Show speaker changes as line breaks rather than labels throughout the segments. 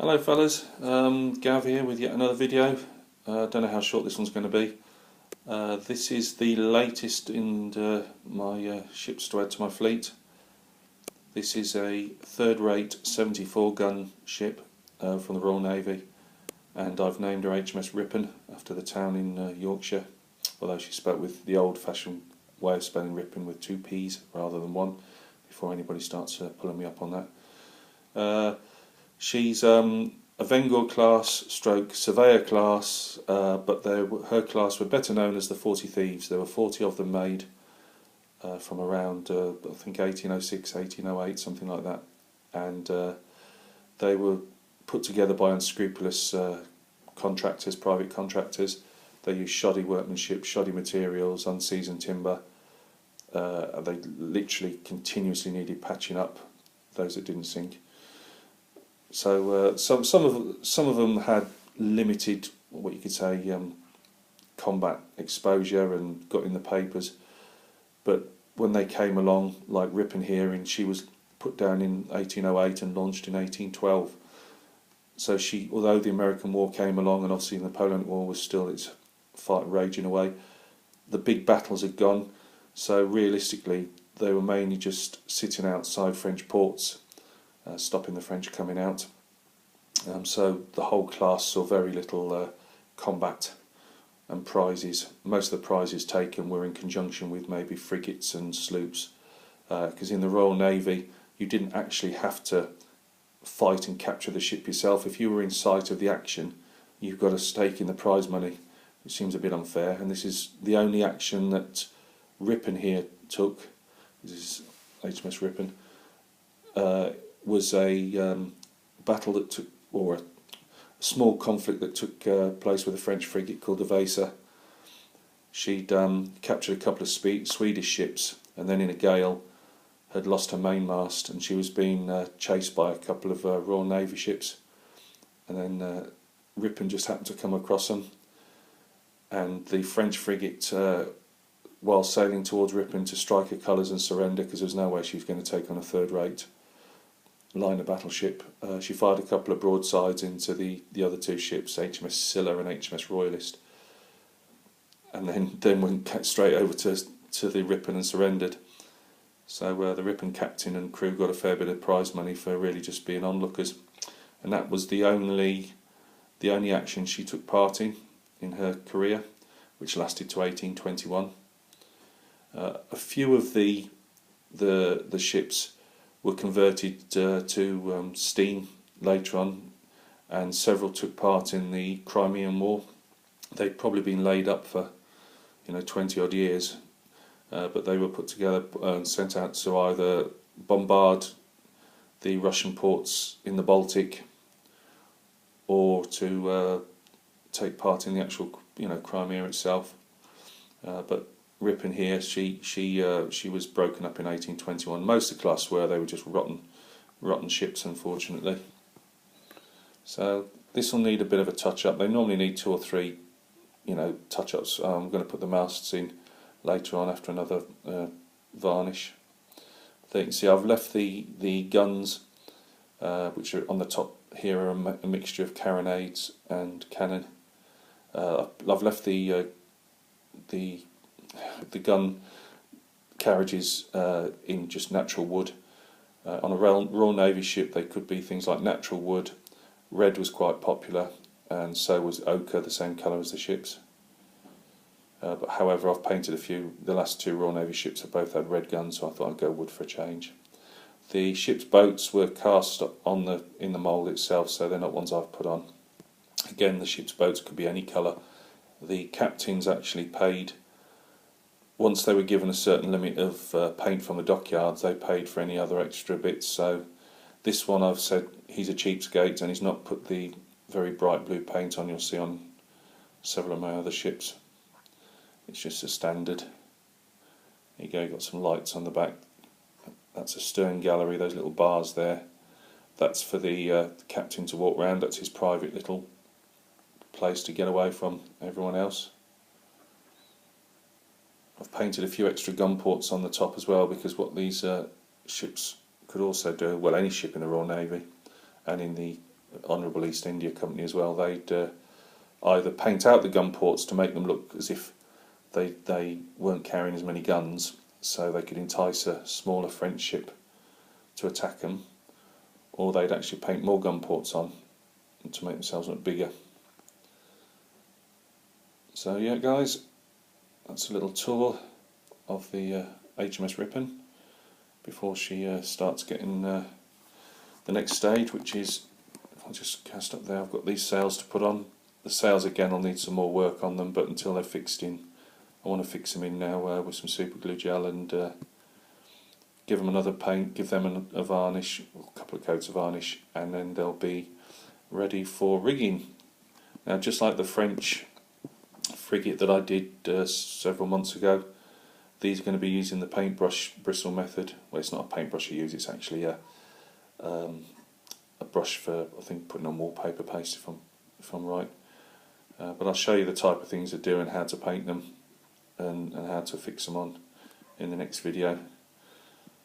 Hello fellas, Gav here with yet another video. Don't know how short this one's going to be. This is the latest in my ships to add to my fleet. This is a third-rate 74 gun ship from the Royal Navy, and I've named her HMS Rippon after the town in Yorkshire, although she spelt with the old-fashioned way of spelling Rippon with two P's rather than one, before anybody starts pulling me up on that. She's a Vengor class stroke surveyor class, but her class were better known as the 40 Thieves. There were 40 of them made from around I think 1806, 1808, something like that, and they were put together by unscrupulous contractors, private contractors. They used shoddy workmanship, shoddy materials, unseasoned timber. They literally continuously needed patching up, those that didn't sink. So some of them had limited, what you could say, combat exposure and got in the papers. But when they came along, like Rippon here, and she was put down in 1808 and launched in 1812. So although the American War came along, and obviously the Napoleonic War was still its fight raging away, the big battles had gone. So realistically, they were mainly just sitting outside French ports, stopping the French coming out. So the whole class saw very little combat and prizes. Most of the prizes taken were in conjunction with maybe frigates and sloops, because in the Royal Navy you didn't actually have to fight and capture the ship yourself. If you were in sight of the action, you've got a stake in the prize money, which seems a bit unfair. And this is the only action that Rippon here took. This is HMS Rippon. Was a battle that took, or a small conflict that took place with a French frigate called the Weser. She'd captured a couple of Swedish ships, and then in a gale had lost her mainmast, and she was being chased by a couple of Royal Navy ships. And then Rippon just happened to come across them, and the French frigate, while sailing towards Rippon to strike her colours and surrender, because there was no way she was going to take on a third-rate line of battleship, she fired a couple of broadsides into the other two ships, HMS Scylla and HMS Royalist, and then went straight over to the Rippon and surrendered. So the Rippon captain and crew got a fair bit of prize money for really just being onlookers, and that was the only action she took part in her career, which lasted to 1821. A few of the ships were converted to steam later on, and several took part in the Crimean War. They'd probably been laid up for 20 odd years, but they were put together and sent out to either bombard the Russian ports in the Baltic, or to take part in the actual Crimea itself. But Rippon here, she was broken up in 1821. Most of the class they were just rotten ships, unfortunately. So this will need a bit of a touch up. They normally need 2 or 3 touch ups. I'm going to put the masts in later on after another varnish. There you can see I've left the guns, which are on the top here, are a mixture of carronades and cannon. I've left the gun carriages in just natural wood. On a Royal Navy ship they could be things like natural wood. Red was quite popular, and so was ochre, the same colour as the ships. But however, I've painted a few. The last 2 Royal Navy ships have both had red guns, so I thought I'd go wood for a change. The ship's boats were cast in the mould itself, so they're not ones I've put on. Again, the ship's boats could be any colour. The captains actually paid, once they were given a certain limit of paint from the dockyards, they paid for any other extra bits. So this one, I've said he's a cheapskate and he's not put the very bright blue paint on you'll see on several of my other ships. It's just a standard. There you go, got some lights on the back. That's a stern gallery, those little bars there. That's for the captain to walk round. That's his private little place to get away from everyone else. I've painted a few extra gun ports on the top as well, because what these ships could also do, well, any ship in the Royal Navy and in the Honourable East India Company as well. They'd either paint out the gun ports to make them look as if they weren't carrying as many guns, so they could entice a smaller French ship to attack them, or they'd actually paint more gun ports on to make themselves look bigger. So yeah guys, that's a little tour of the HMS Rippon before she starts getting the next stage, which is, if I just cast up there, I've got these sails to put on. The sails again, I'll need some more work on them, but until they're fixed in, I want to fix them in now with some super glue gel and give them another paint, give them a varnish, a couple of coats of varnish, and then they'll be ready for rigging. Now, just like the French frigate that I did several months ago, these are going to be using the paintbrush bristle method. Well, it's not a paintbrush you use, it's actually a brush for, I think, putting on wallpaper paste, if I'm right. But I'll show you the type of things to do and how to paint them and how to fix them on in the next video.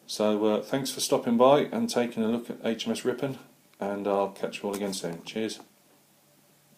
So thanks for stopping by and taking a look at HMS Rippon, and I'll catch you all again soon. Cheers.